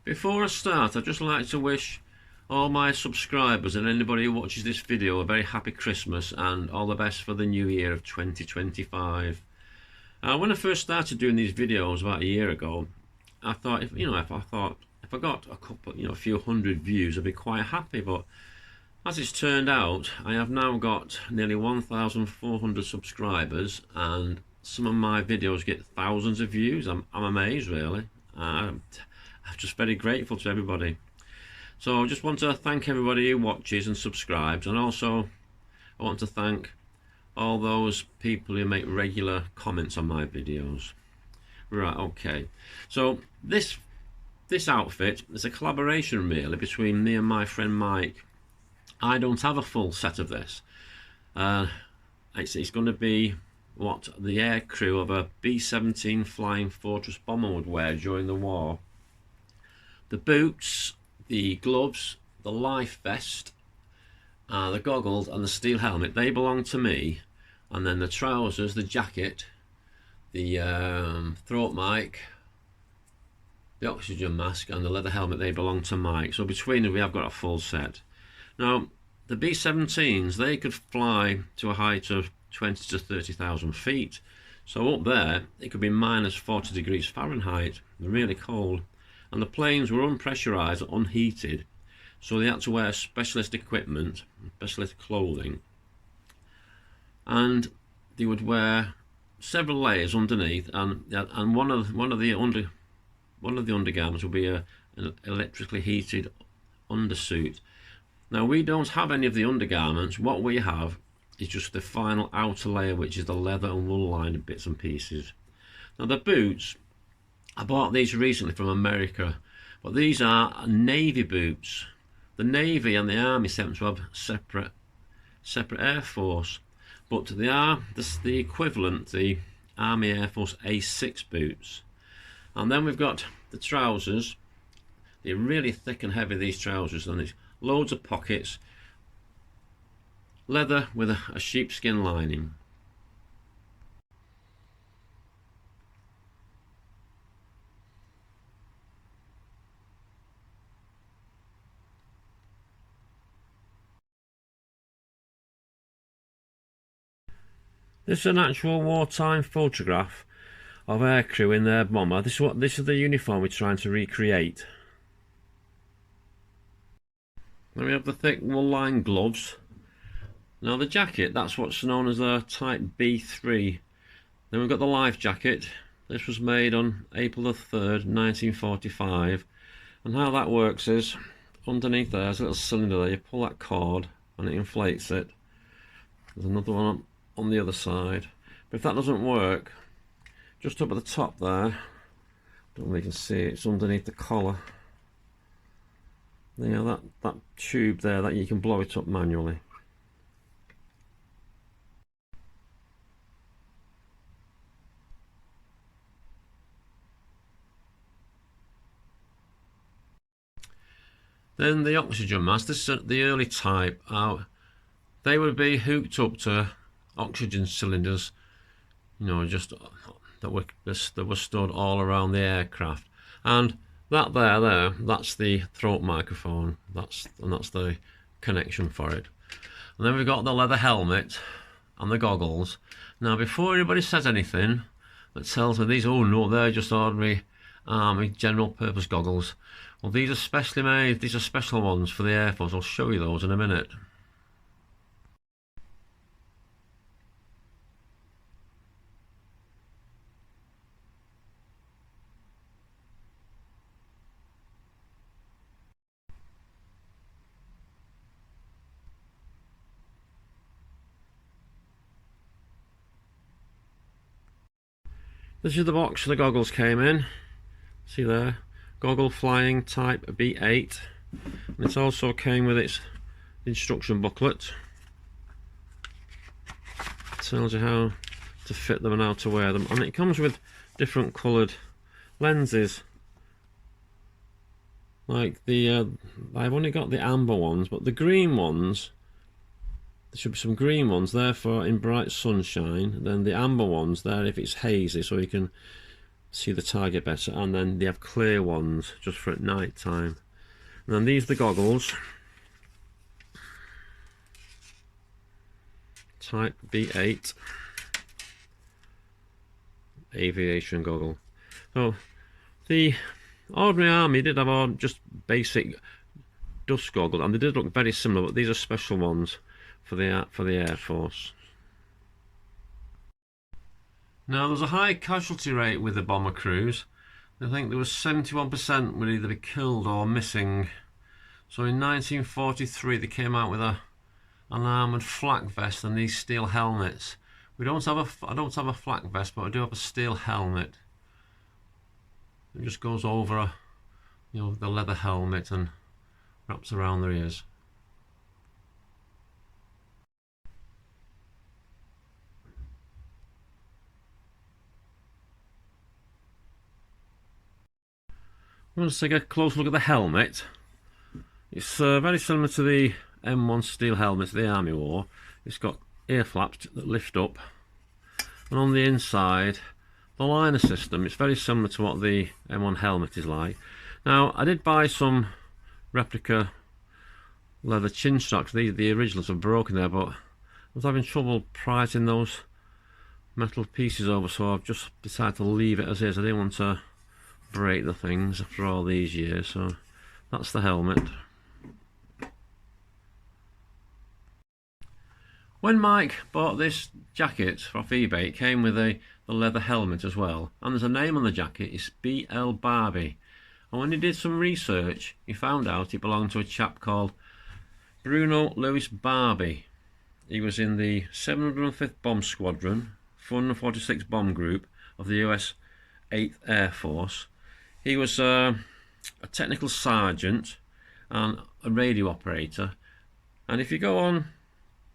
Before I start, I'd just like to wish all my subscribers and anybody who watches this video a very happy Christmas and all the best for the new year of 2025. When I first started doing these videos about a year ago, I thought if I got a couple, a few hundred views, I'd be quite happy. But as it's turned out, I have now got nearly 1,400 subscribers, and some of my videos get thousands of views. I'm amazed, really. I'm just very grateful to everybody. So I just want to thank everybody who watches and subscribes, and also I want to thank all those people who make regular comments on my videos. Right, okay. So this outfit is a collaboration really between me and my friend Mike. I don't have a full set of this. It's going to be what the air crew of a B17 Flying Fortress bomber would wear during the war. The boots, the gloves, the life vest, the goggles and the steel helmet, they belong to me. And then the trousers, the jacket, the throat mic, the oxygen mask and the leather helmet, they belong to Mike. So between them we have got a full set. Now the B-17s, they could fly to a height of 20 to 30,000 feet. So up there it could be minus 40 degrees Fahrenheit, really cold. And the planes were unpressurized, unheated, so they had to wear specialist equipment, specialist clothing, and they would wear several layers underneath, and one of the undergarments would be an electrically heated undersuit. Now we don't have any of the undergarments. What we have is just the final outer layer, which is the leather and wool lined bits and pieces. Now the boots, I bought these recently from America, but these are Navy boots. The Navy and the Army seem to have separate Air Force, but they are the equivalent, the Army Air Force A6 boots. And then we've got the trousers. They're really thick and heavy, these trousers, and it's loads of pockets, leather with a sheepskin lining. This is an actual wartime photograph of aircrew in their bomber. This is the uniform we're trying to recreate. Then we have the thick wool-lined gloves. Now the jacket, that's what's known as a Type B3. Then we've got the life jacket. This was made on April the 3rd, 1945. And how that works is, underneath there's a little cylinder there. You pull that cord and it inflates it. There's another one on the other side, but if that doesn't work, just up at the top there, I don't know if you can see it, it's underneath the collar. You know, that tube there, that you can blow it up manually. Then the oxygen mask, this is the early type. They would be hooked up to oxygen cylinders, just that were stored all around the aircraft. And that's the throat microphone. That's the connection for it. And then we've got the leather helmet and the goggles. Now, before anybody says anything that tells me these, oh no, they're just ordinary Army general purpose goggles. Well, these are specially made. These are special ones for the Air Force. I'll show you those in a minute. This is the box the goggles came in. See there, goggle flying Type B8. And it also came with its instruction booklet. It tells you how to fit them and how to wear them. And it comes with different coloured lenses. Like I've only got the amber ones, but the green ones, there should be some green ones there for in bright sunshine. Then the amber ones there if it's hazy, so you can see the target better, and then they have clear ones just for at night time. And then these are the goggles, type B8 aviation goggle. So the ordinary army did have just basic dust goggles, and they did look very similar, but these are special ones for the Air Force. Now, there's a high casualty rate with the bomber crews. I think there was 71% would either be killed or missing. So in 1943 they came out with an armoured flak vest and these steel helmets. I don't have a flak vest, but I do have a steel helmet. It just goes over the leather helmet and wraps around their ears. Let's take a close look at the helmet. It's very similar to the M1 steel helmets the Army wore. It's got ear flaps that lift up, and on the inside, the liner system, it's very similar to what the M1 helmet is like. Now, I did buy some replica leather chin strocks. The originals are broken there, but I was having trouble prizing those metal pieces over, so I've just decided to leave it as is. I didn't want to break the things after all these years, so that's the helmet. When Mike bought this jacket off eBay, it came with the leather helmet as well, and there's a name on the jacket. It's BL Barbie, and when he did some research he found out it belonged to a chap called Bruno Louis Barbie. He was in the 705th Bomb Squadron, 446 Bomb Group of the US 8th Air Force. He was a technical sergeant and a radio operator, and if you go on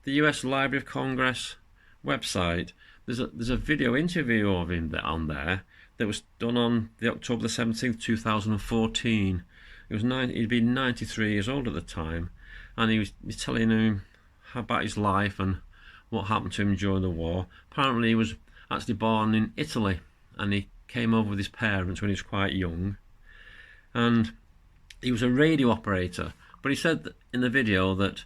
the US Library of Congress website, there's a video interview of him on there that was done on the October the 17th 2014. He'd been 93 years old at the time, and he was telling him about his life and what happened to him during the war. Apparently he was actually born in Italy, and he came over with his parents when he was quite young, and he was a radio operator. But he said in the video that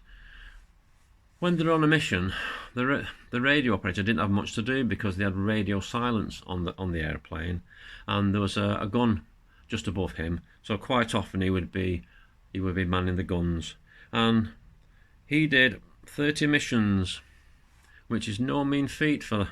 when they were on a mission, the radio operator didn't have much to do because they had radio silence on the airplane, and there was a gun just above him. So quite often he would be manning the guns, and he did 30 missions, which is no mean feat for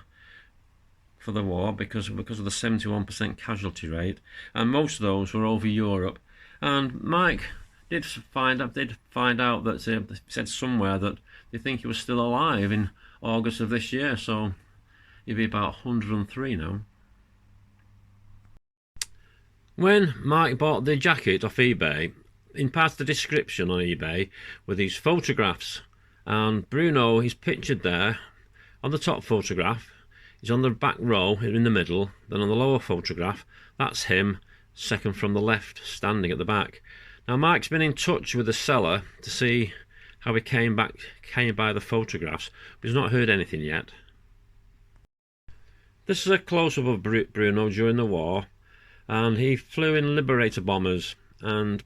the war because of the 71% casualty rate, and most of those were over Europe. And Mike did find out that they said somewhere that they think he was still alive in August of this year, so he'd be about 103 now. When Mike bought the jacket off eBay, in part of the description on eBay were these photographs, and Bruno is pictured there on the top photograph. He's on the back row in the middle. Then on the lower photograph, that's him second from the left, standing at the back. Now Mike's been in touch with the seller to see how he came by the photographs, but he's not heard anything yet. This is a close-up of Bruno during the war, and he flew in Liberator bombers, and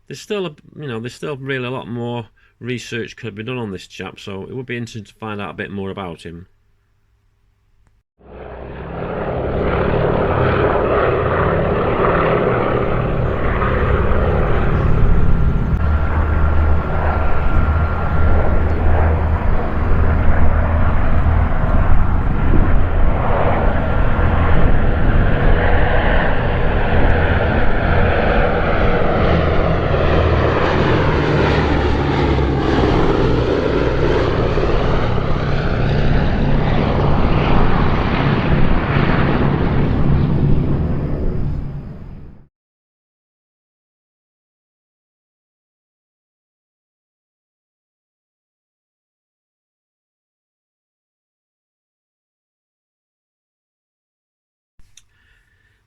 there's still really a lot more research could be done on this chap, so it would be interesting to find out a bit more about him.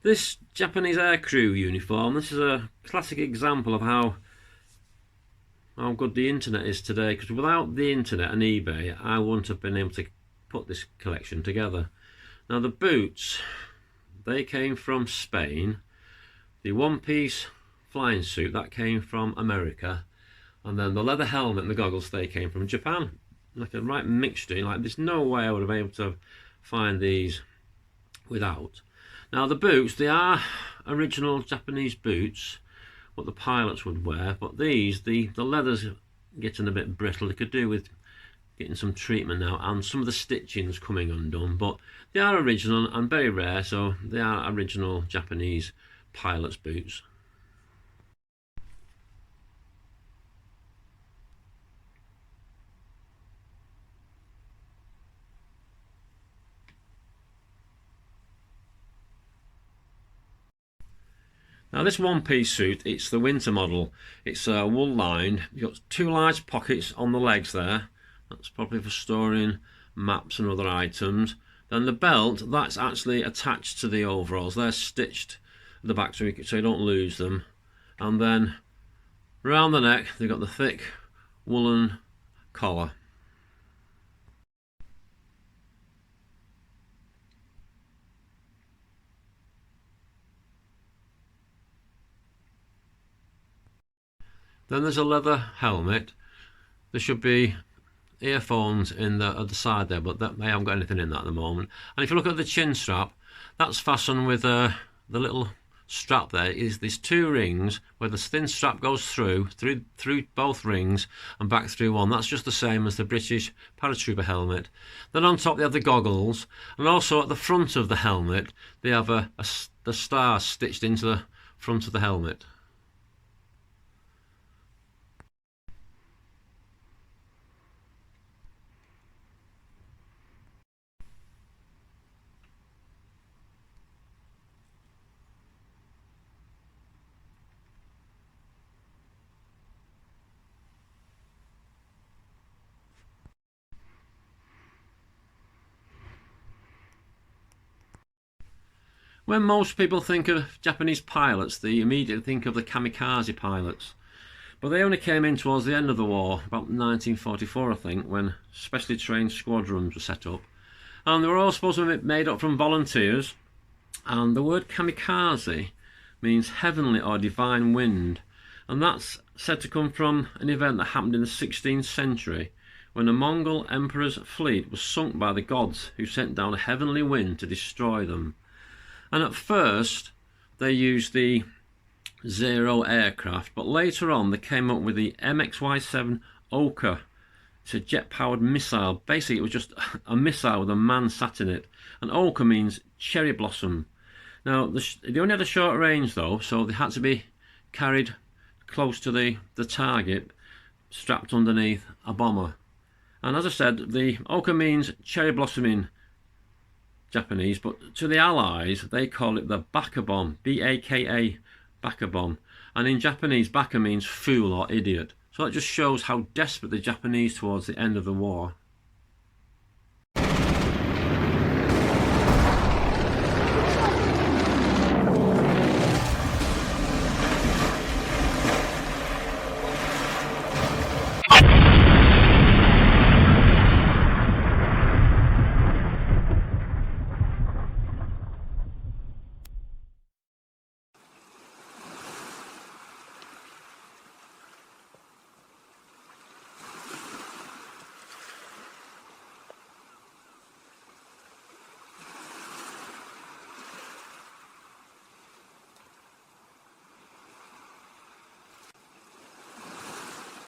This Japanese aircrew uniform, this is a classic example of how good the internet is today, because without the internet and eBay I wouldn't have been able to put this collection together. Now the boots, they came from Spain. The one-piece flying suit, that came from America. And then the leather helmet and the goggles, they came from Japan. Like a right mixture. Like, there's no way I would have been able to find these without. Now the boots, they are original Japanese boots, what the pilots would wear, but these, the leather's getting a bit brittle. They could do with getting some treatment now, and some of the stitching's coming undone, but they are original and very rare, so they are original Japanese pilots' boots. Now this one-piece suit, it's the winter model. It's wool lined. You've got two large pockets on the legs there. That's probably for storing maps and other items. Then the belt, that's actually attached to the overalls. They're stitched at the back so you don't lose them. And then around the neck, they've got the thick woolen collar. Then there's a leather helmet. There should be earphones in the other side there, but they haven't got anything in that at the moment. And if you look at the chin strap, that's fastened with the little strap there. There's two rings where the thin strap goes through both rings and back through one. That's just the same as the British paratrooper helmet. Then on top they have the goggles, and also at the front of the helmet they have the star stitched into the front of the helmet. When most people think of Japanese pilots, they immediately think of the Kamikaze pilots. But they only came in towards the end of the war, about 1944 I think, when specially trained squadrons were set up. And they were all supposed to be made up from volunteers. And the word kamikaze means heavenly or divine wind. And that's said to come from an event that happened in the 16th century, when a Mongol emperor's fleet was sunk by the gods, who sent down a heavenly wind to destroy them. And at first they used the Zero aircraft, but later on they came up with the MXY-7 Oka. It's a jet-powered missile. Basically it was just a missile with a man sat in it. And Oka means cherry blossom. Now they only had a short range though, so they had to be carried close to the target, strapped underneath a bomber. And as I said, the Oka means cherry blossom in Japanese, but to the Allies they call it the Baka bomb, B-A-K-A, Baka bomb. And in Japanese, Baka means fool or idiot. So that just shows how desperate the Japanese towards the end of the war.